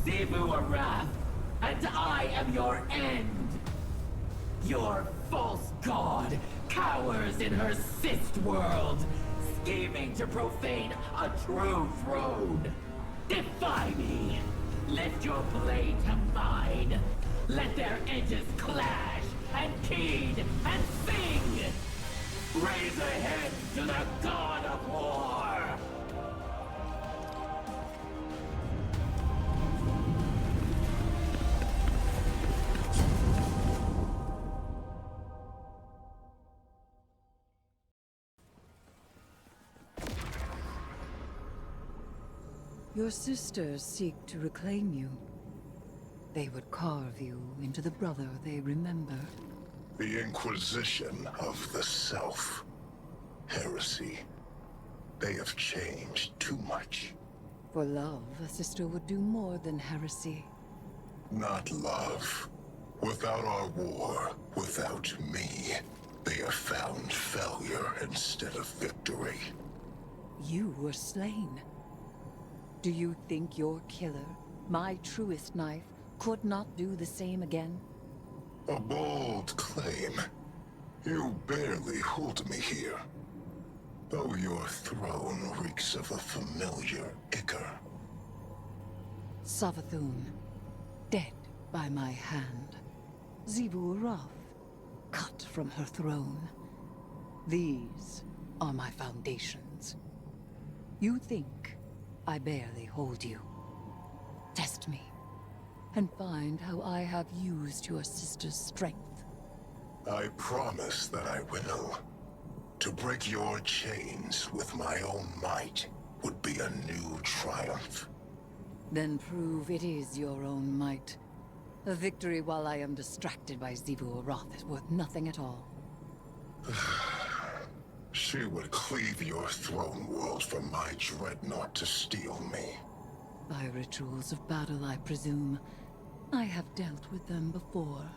Wrath, and I am your end. Your false god cowers in her cyst world, scheming to profane a true throne. Defy me. Lift your blade to mine. Let their edges clash and keen and sing. Raise a head to the god of war. Your sisters seek to reclaim you. They would carve you into the brother they remember. The Inquisition of the Self. Heresy. They have changed too much. For love, a sister would do more than heresy. Not love. Without our war, without me, they have found failure instead of victory. You were slain. Do you think your killer, my truest knife, could not do the same again? A bold claim. You barely hold me here. Though your throne reeks of a familiar ichor. Savathun, dead by my hand. Xivu Arath, cut from her throne. These are my foundations. You think I barely hold you. Test me, and find how I have used your sister's strength. I promise that I will. To break your chains with my own might would be a new triumph. Then prove it is your own might. A victory while I am distracted by Xivu Arath is worth nothing at all. She would cleave your throne world from my dreadnought to steal me. By rituals of battle, I presume. I have dealt with them before.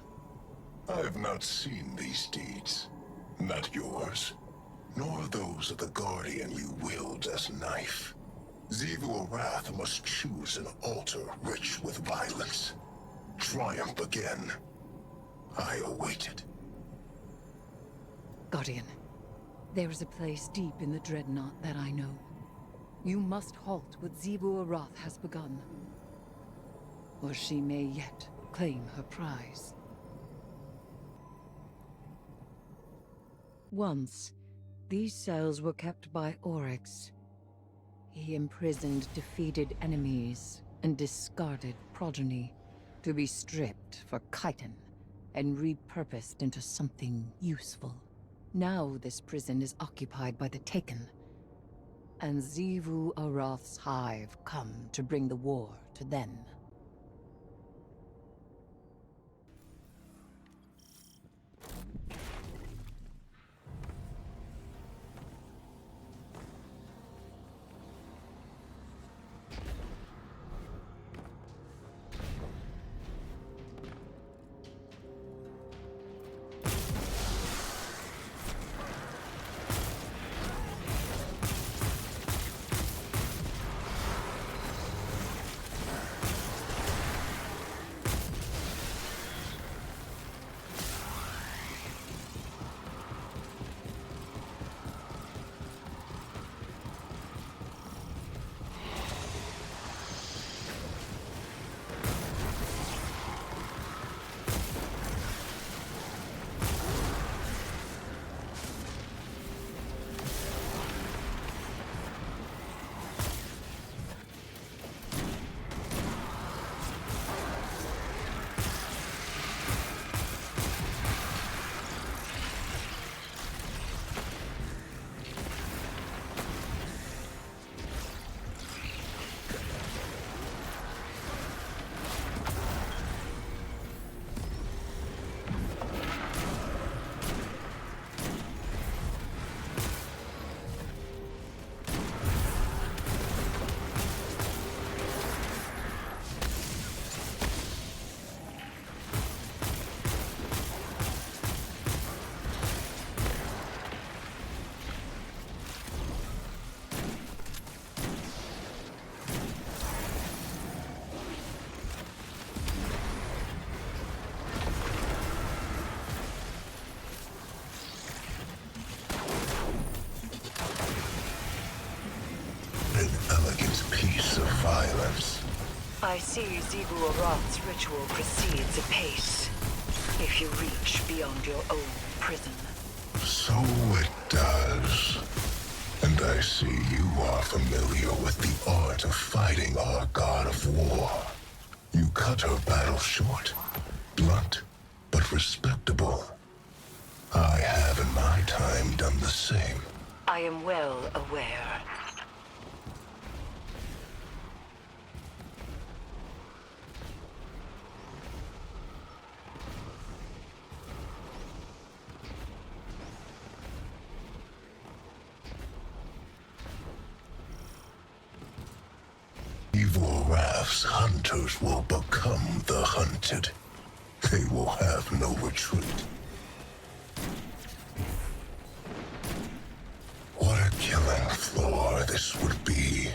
I have not seen these deeds. Not yours, nor those of the Guardian you wield as knife. Xivu Arath must choose an altar rich with violence. Triumph again. I await it. Guardian, there is a place deep in the Dreadnought that I know. You must halt what Xivu Arath has begun. Or she may yet claim her prize. Once, these cells were kept by Oryx. He imprisoned defeated enemies and discarded progeny to be stripped for chitin and repurposed into something useful. Now this prison is occupied by the Taken, and Xivu Arath's hive come to bring the war to them. I see Zivu Arath's ritual proceeds apace. If you reach beyond your own prison. So it does. And I see you are familiar with the art of fighting our god of war. You cut her battle short. Blunt, but respectable. I have in my time done the same. I am well aware. Evil Wrath's hunters will become the hunted. They will have no retreat. What a killing floor this would be.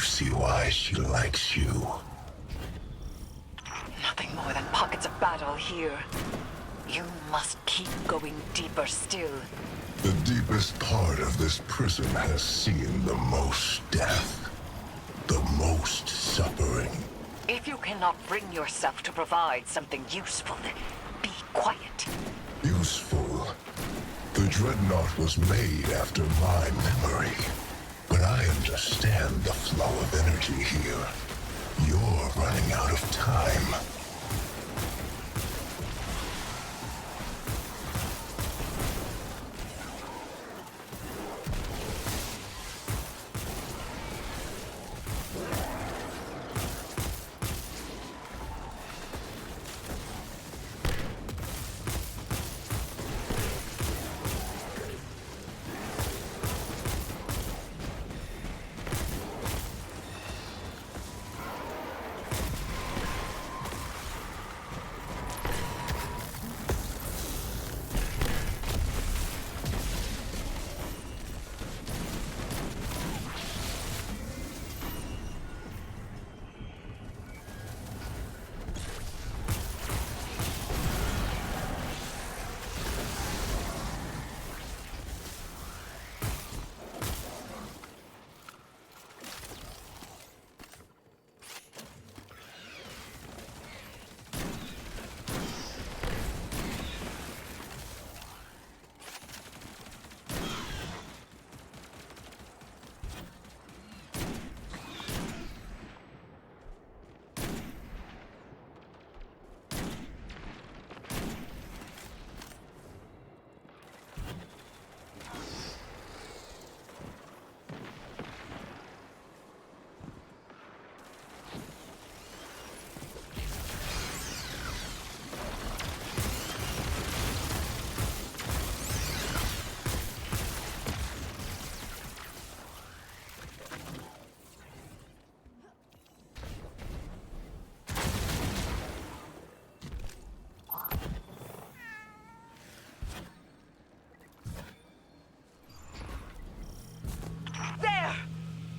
See why she likes you. Nothing more than pockets of battle here. You must keep going deeper still. The deepest part of this prison has seen the most death, the most suffering. If you cannot bring yourself to provide something useful, be quiet. Useful? The Dreadnought was made after my memory. But But I understand the flow of energy here. You're running out of time.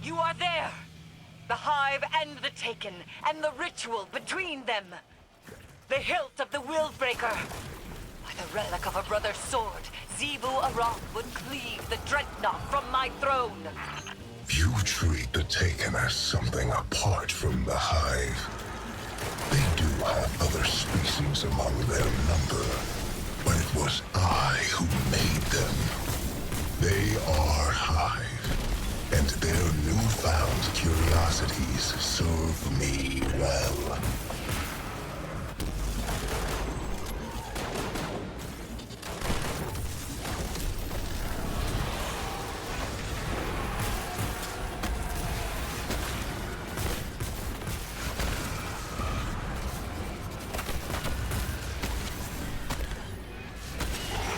You are there! The hive and the taken, and the ritual between them! The hilt of the Willbreaker! By the relic of a brother's sword, Zebu Arok would cleave the dreadnought from my throne! You treat the Taken as something apart from the hive. They do have other species among their number, but it was I who made them. They are hive. And their newfound curiosities serve me well.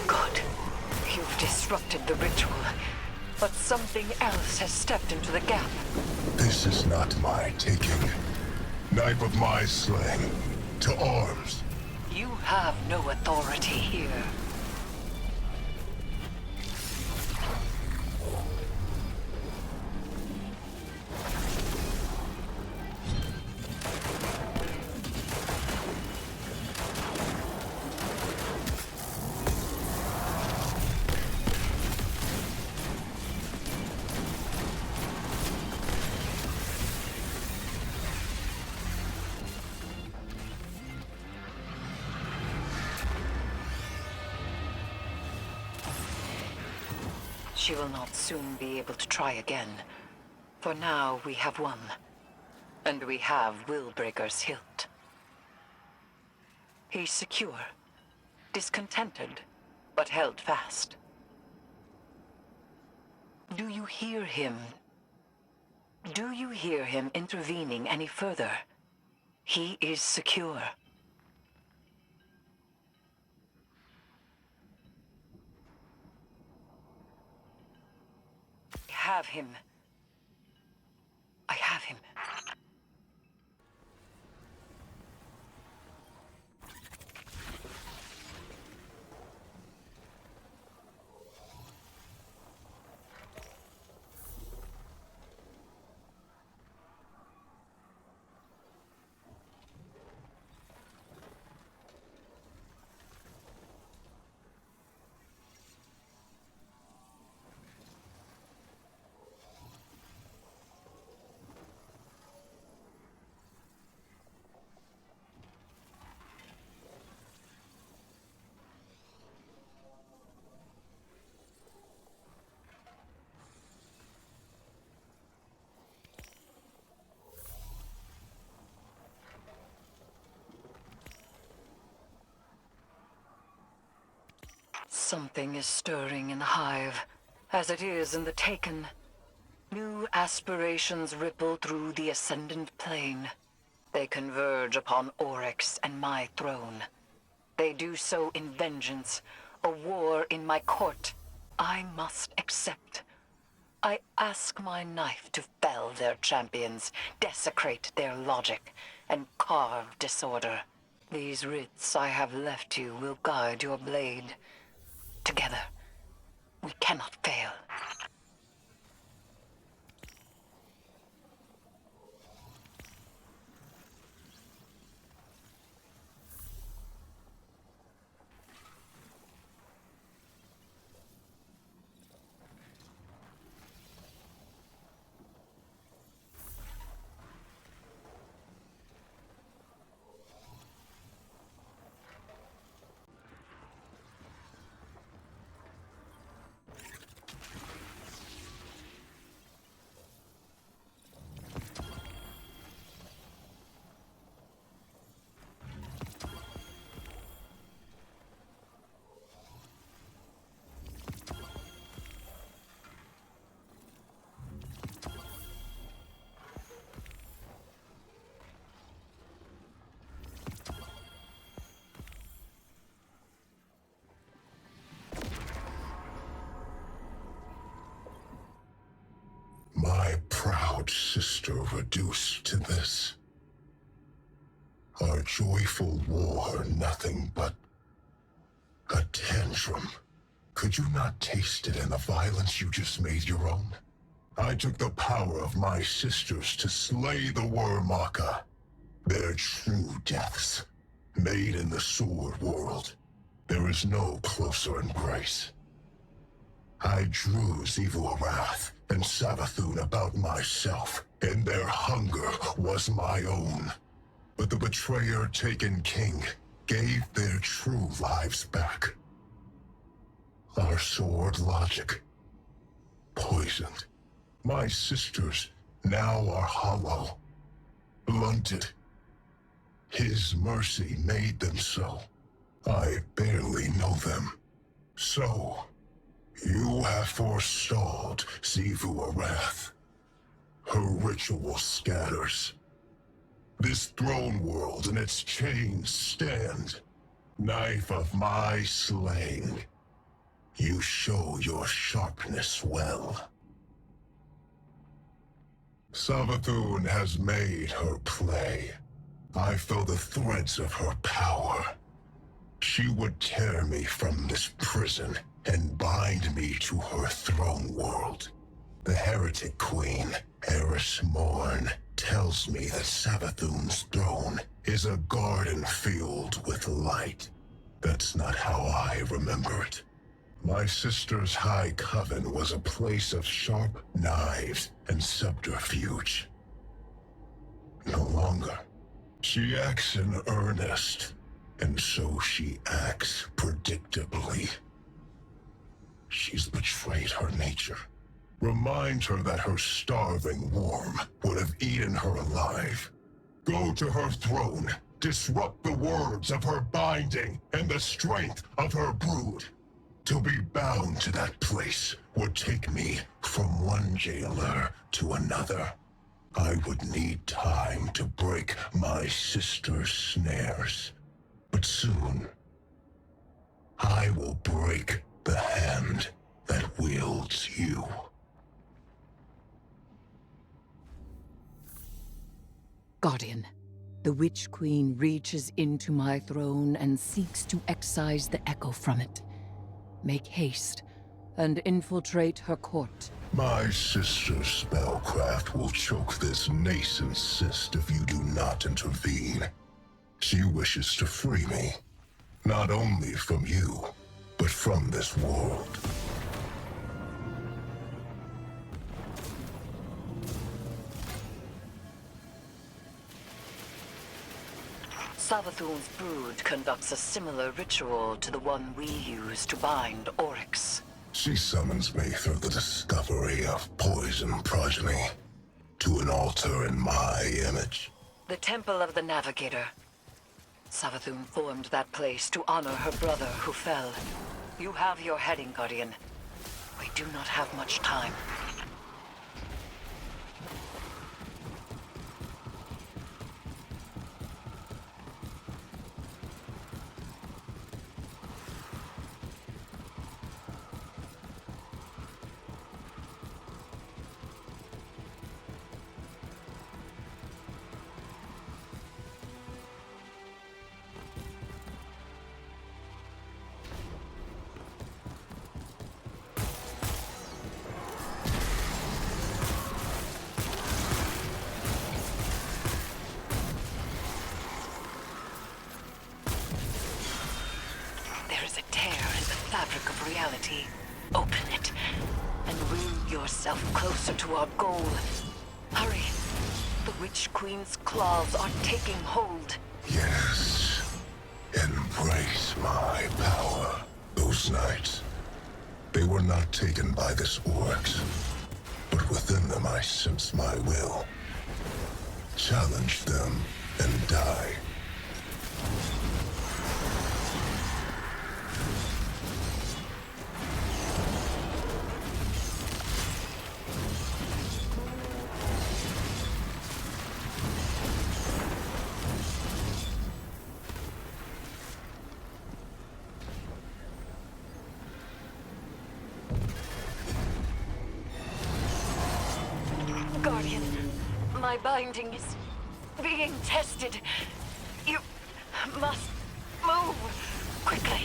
Good. You've disrupted the ritual. But something else has stepped into the gap. This is not my taking. Knife of my slaying. To arms. You have no authority here. She will not soon be able to try again. For now, we have won. And we have Willbreaker's hilt. He's secure, discontented, but held fast. Do you hear him? Do you hear him intervening any further? He is secure. I have him. I have him. Something is stirring in the hive, as it is in the Taken. New aspirations ripple through the ascendant plane. They converge upon Oryx and my throne. They do so in vengeance, a war in my court. I must accept. I ask my knife to fell their champions, desecrate their logic, and carve disorder. These writs I have left you will guide your blade. Together, we cannot fail. My proud sister reduced to this. Our joyful war nothing but a tantrum. Could you not taste it in the violence you just made your own? I took the power of my sisters to slay the Wormaka. Their true deaths, made in the sword world. There is no closer embrace. I drew Zivu wrath and Savathun about myself, and their hunger was my own. But the betrayer taken king gave their true lives back. Our sword logic, poisoned. My sisters now are hollow, blunted. His mercy made them so. I barely know them. So, you have forestalled Zivu wrath. Her ritual scatters. This throne world and its chains stand. Knife of my slaying. You show your sharpness well. Savathun has made her play. I feel the threads of her power. She would tear me from this prison and bind me to her throne world. The heretic queen, Eris Morn, tells me that Savathun's throne is a garden filled with light. That's not how I remember it. My sister's high coven was a place of sharp knives and subterfuge. No longer. She acts in earnest, and so she acts predictably. She's betrayed her nature. Remind her that her starving worm would have eaten her alive. Go to her throne, disrupt the words of her binding and the strength of her brood. To be bound to that place would take me from one jailer to another. I would need time to break my sister's snares. But soon, I will break the hand that wields you. Guardian, the Witch Queen reaches into my throne and seeks to excise the echo from it. Make haste and infiltrate her court. My sister's spellcraft will choke this nascent cyst if you do not intervene. She wishes to free me, not only from you, but from this world. Savathun's brood conducts a similar ritual to the one we use to bind Oryx. She summons me through the discovery of poison progeny to an altar in my image. The Temple of the Navigator. Savathun formed that place to honor her brother who fell. You have your heading, Guardian. We do not have much time. Fabric of reality. Open it, and will yourself closer to our goal. Hurry. The Witch Queen's claws are taking hold. Yes. Embrace my power. Those knights, they were not taken by this Oryx, but within them I sense my will. Challenge them and die. Guardian, my binding is being tested. You must move quickly.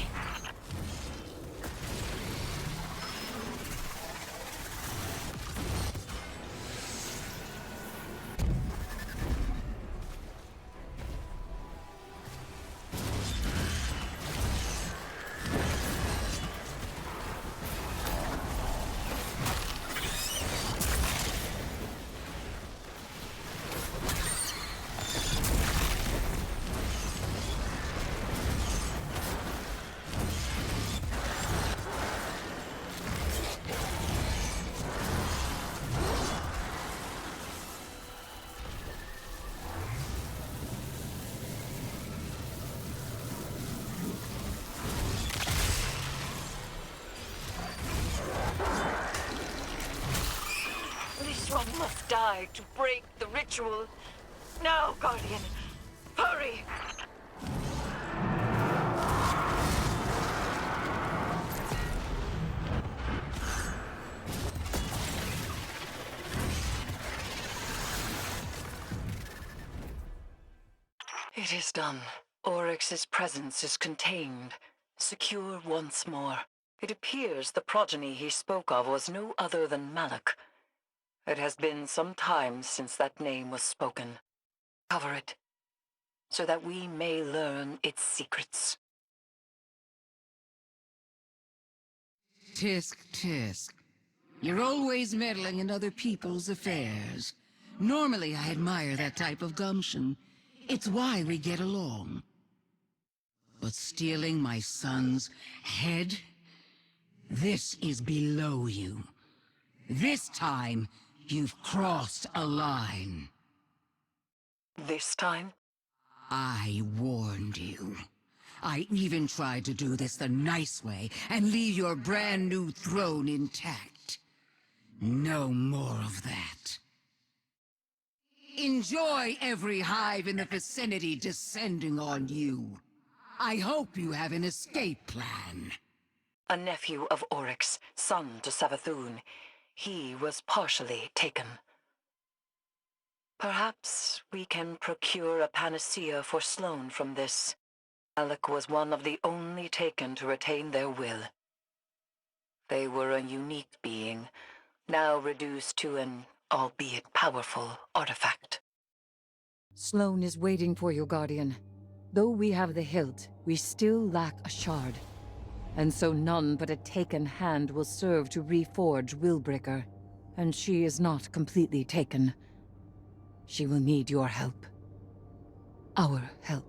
One must die to break the ritual. Now, Guardian, hurry! It is done. Oryx's presence is contained, secure once more. It appears the progeny he spoke of was no other than Malak. It has been some time since that name was spoken. Cover it, so that we may learn its secrets. Tisk, tisk. You're always meddling in other people's affairs. Normally, I admire that type of gumption. It's why we get along. But stealing my son's head? This is below you. This time, you've crossed a line. This time? I warned you. I even tried to do this the nice way and leave your brand new throne intact. No more of that. Enjoy every hive in the vicinity descending on you. I hope you have an escape plan. A nephew of Oryx, son to Savathun. He was partially taken. Perhaps we can procure a panacea for Sloane from this. Alec was one of the only taken to retain their will. They were a unique being, now reduced to an, albeit powerful, artifact. Sloane is waiting for you, Guardian. Though we have the hilt, we still lack a shard. And so none but a taken hand will serve to reforge Willbreaker. And she is not completely taken. She will need your help. Our help.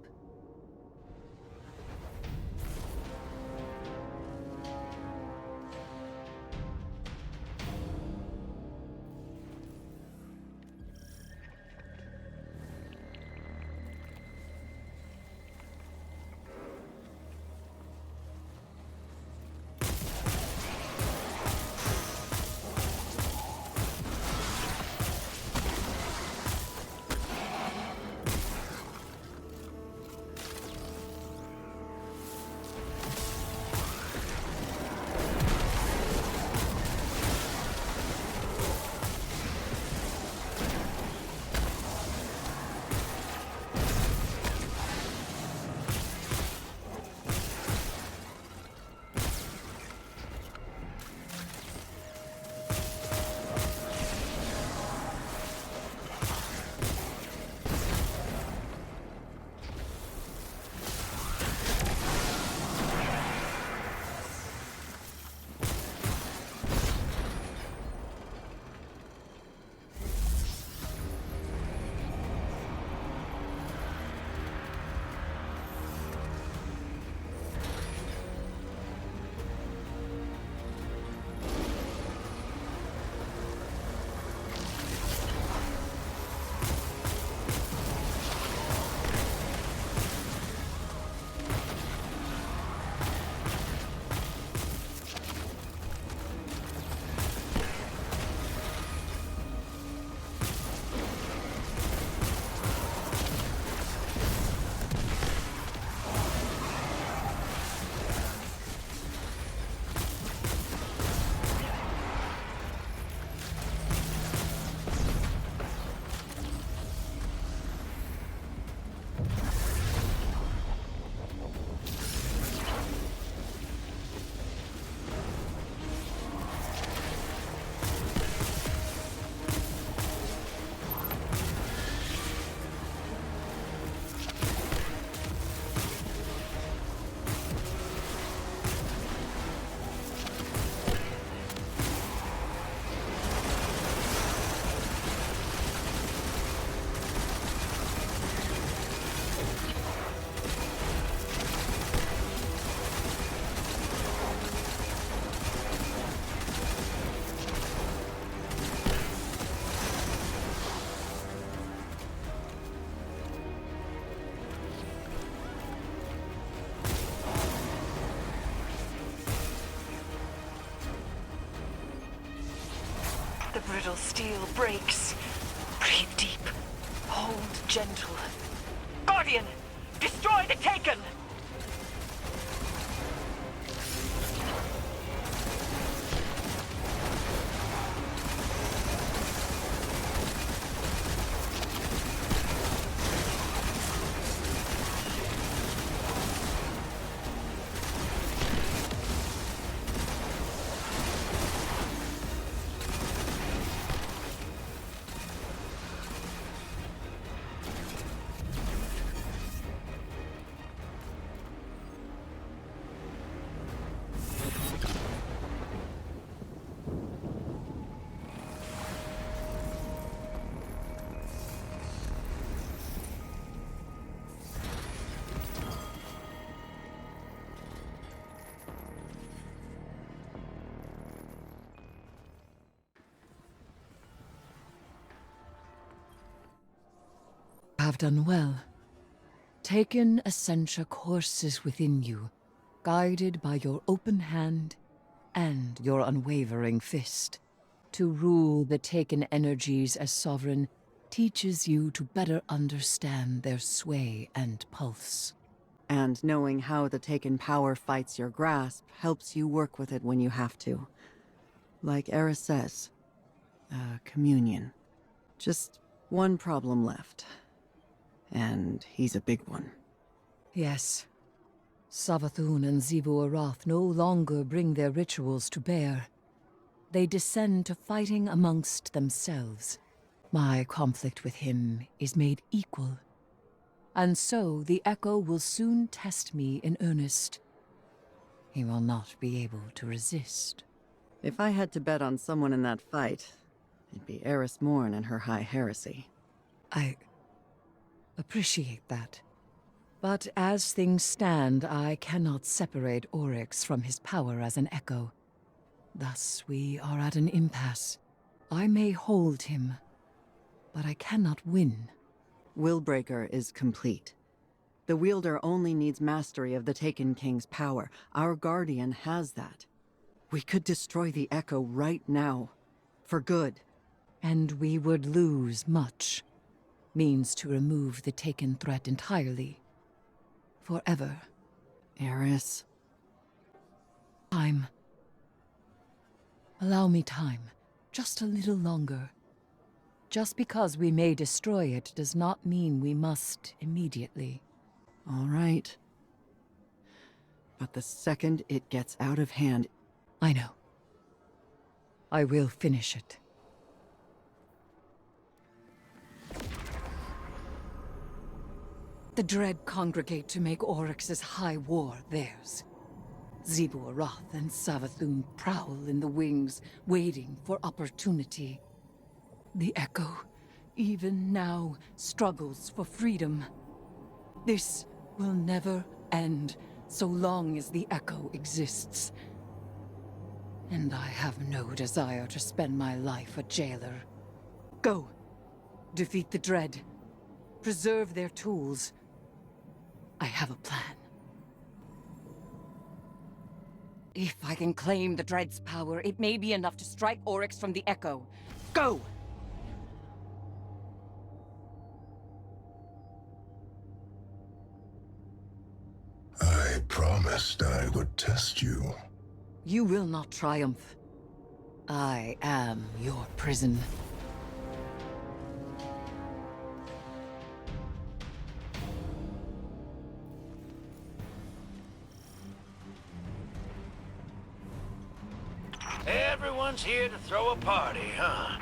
fragile steel breaks. Breathe deep. Hold gentle. Guardian! Destroy the Taken! Have done well. Taken Essentia courses within you, guided by your open hand and your unwavering fist. To rule the Taken energies as sovereign teaches you to better understand their sway and pulse. And knowing how the Taken power fights your grasp helps you work with it when you have to. Like Eris says, communion. Just one problem left. And he's a big one. Yes. Savathun and Xivu Arath no longer bring their rituals to bear. They descend to fighting amongst themselves. My conflict with him is made equal. And so the Echo will soon test me in earnest. He will not be able to resist. If I had to bet on someone in that fight, it'd be Eris Morn and her high heresy. I appreciate that. But as things stand, I cannot separate Oryx from his power as an Echo. Thus, we are at an impasse. I may hold him, but I cannot win. Willbreaker is complete. The wielder only needs mastery of the Taken King's power. Our Guardian has that. We could destroy the Echo right now. For good. And we would lose much. Means to remove the Taken threat entirely. Forever. Eris. Time. Allow me time. Just a little longer. Just because we may destroy it does not mean we must immediately. All right. But the second it gets out of hand... I know. I will finish it. The Dread congregate to make Oryx's high war theirs. Xivu Arath and Savathun prowl in the wings, waiting for opportunity. The Echo, even now, struggles for freedom. This will never end, so long as the Echo exists. And I have no desire to spend my life a jailer. Go. Defeat the Dread. Preserve their tools. I have a plan. If I can claim the Dread's power, it may be enough to strike Oryx from the Echo. Go! I promised I would test you. You will not triumph. I am your prison. Everyone's here to throw a party, huh?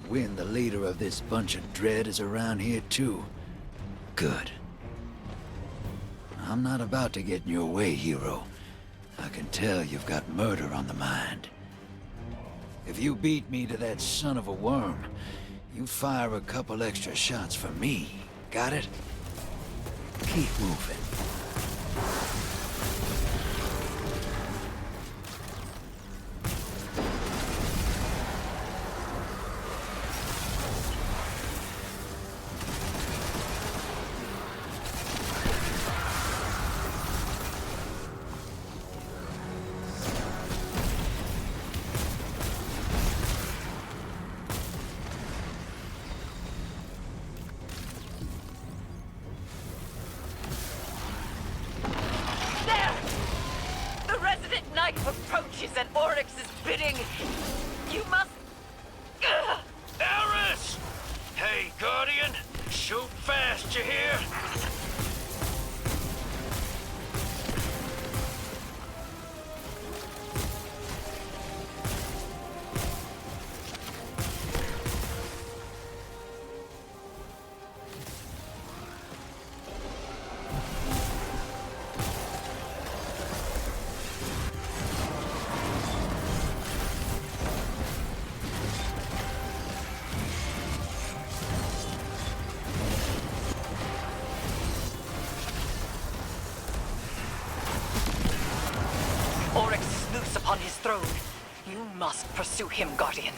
When the leader of this bunch of dread is around here too. Good. I'm not about to get in your way, hero. I can tell you've got murder on the mind. If you beat me to that son of a worm, you fire a couple extra shots for me. Got it? Keep moving. Did you hear? Upon his throne. You must pursue him, Guardian.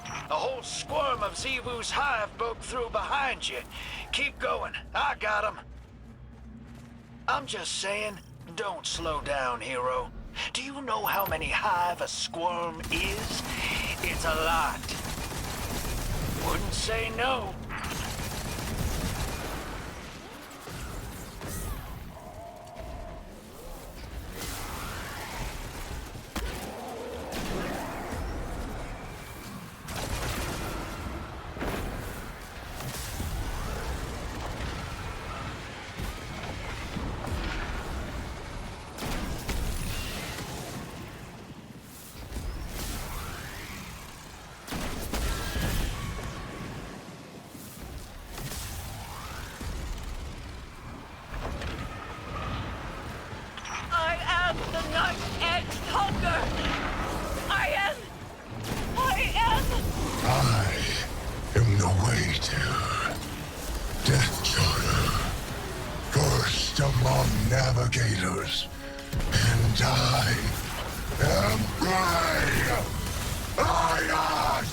A whole swarm of Xivu's hive broke through behind you. Keep going. I got him. I'm just saying, don't slow down, hero. Do you know how many hive a squirm is? It's a lot. Wouldn't say no. Navigators, and I am Ray! Ion!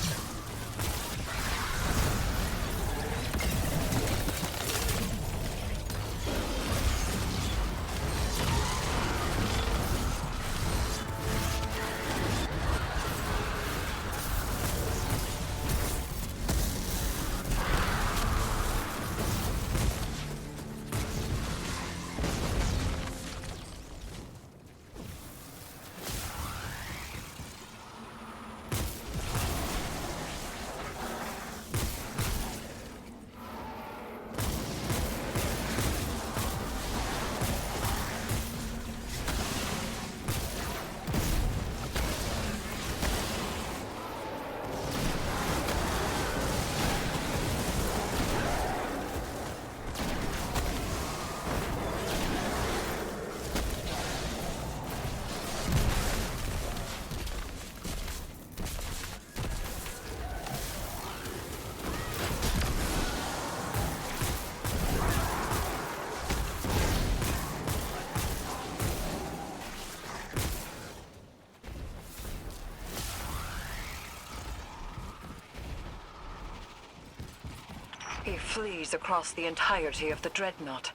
He flees across the entirety of the Dreadnought.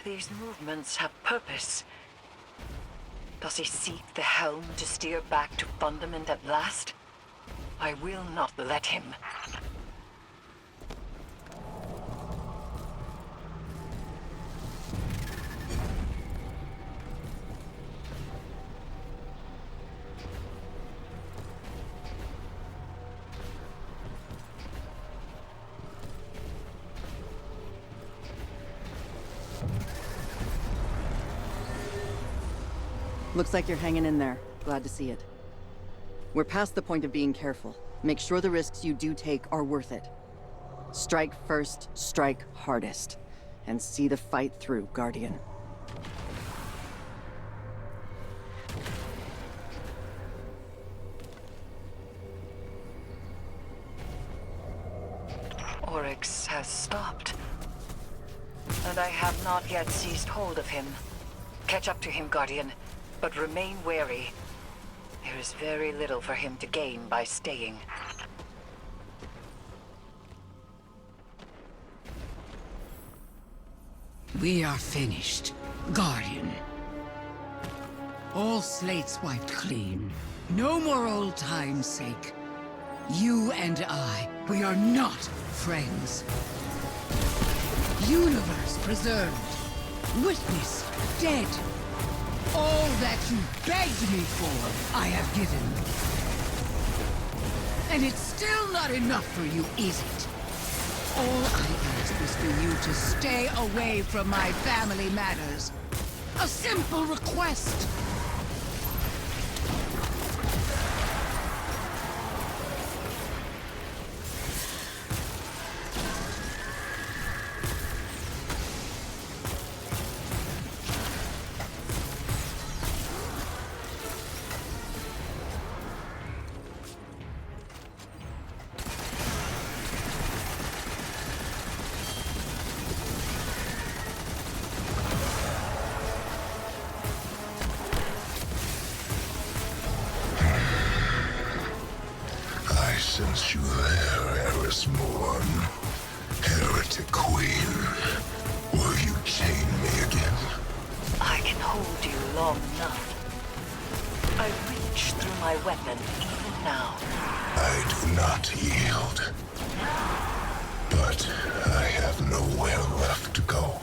These movements have purpose. Does he seek the helm to steer back to Fundament at last? I will not let him. Looks like you're hanging in there. Glad to see it. We're past the point of being careful. Make sure the risks you do take are worth it. Strike first, strike hardest. And see the fight through, Guardian. Oryx has stopped. And I have not yet seized hold of him. Catch up to him, Guardian, but remain wary. There is very little for him to gain by staying. We are finished, Guardian. All slates wiped clean. No more old time's sake. You and I, we are not friends. Universe preserved. Witness dead. All that you begged me for, I have given. And it's still not enough for you, is it? All I asked was for you to stay away from my family matters. A simple request. Since you there, Erismorn, heretic queen, will you chain me again? I can hold you long enough. I reach through my weapon even now. I do not yield. But I have nowhere left to go.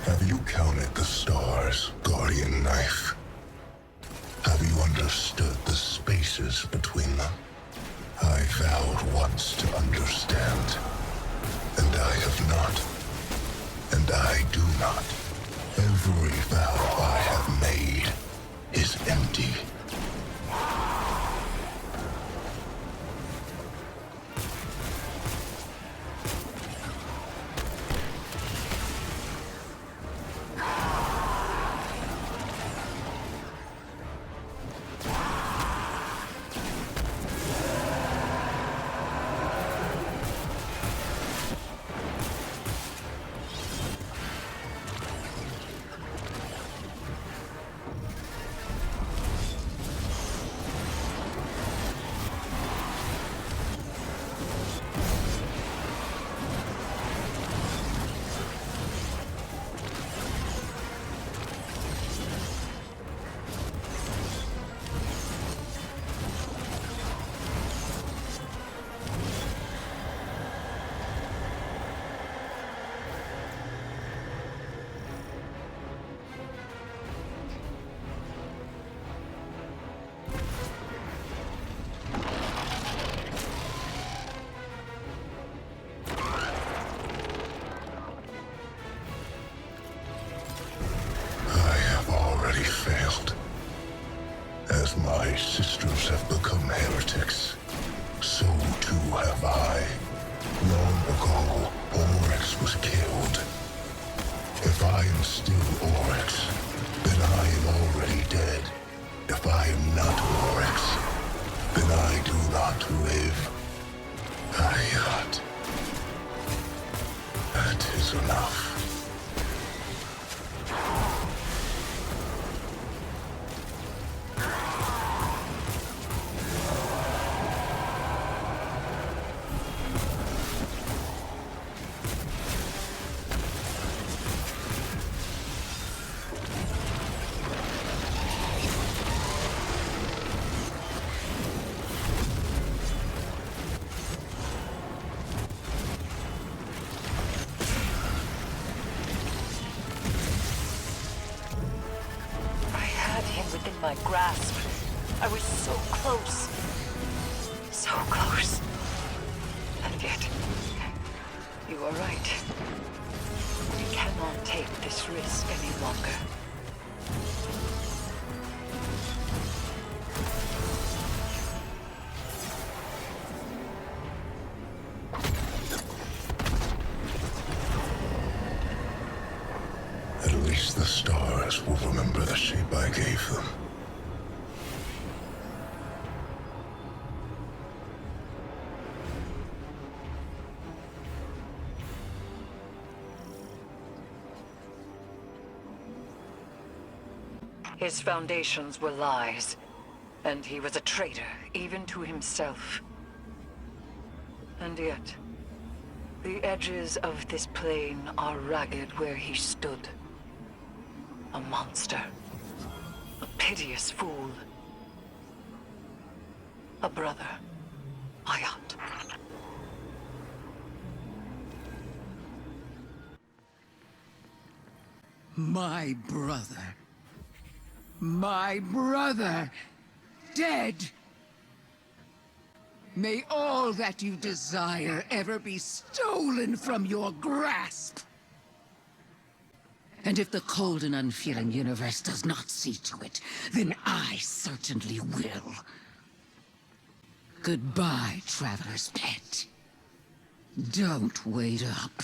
Have you counted the stars, Guardian Knife? Have you understood the spaces between them? I vowed once to understand, and I have not, and I do not. Every vow I have made is empty. As my sisters have become heretics, so too have I. Long ago, Oryx was killed. If I am still Oryx, then I am already dead. If I am not Oryx, then I do not live. Ayat. That is enough. My grasp. I was so close. So close. And yet, you are right. We cannot take this risk any longer. least the stars will remember the shape I gave them. His foundations were lies, and he was a traitor, even to himself. And yet, the edges of this plane are ragged where he stood. A monster. A piteous fool. A brother. Ayat. My brother. My brother. Dead. May all that you desire ever be stolen from your grasp. And if the cold and unfeeling universe does not see to it, then I certainly will. Goodbye, traveler's pet. Don't wait up.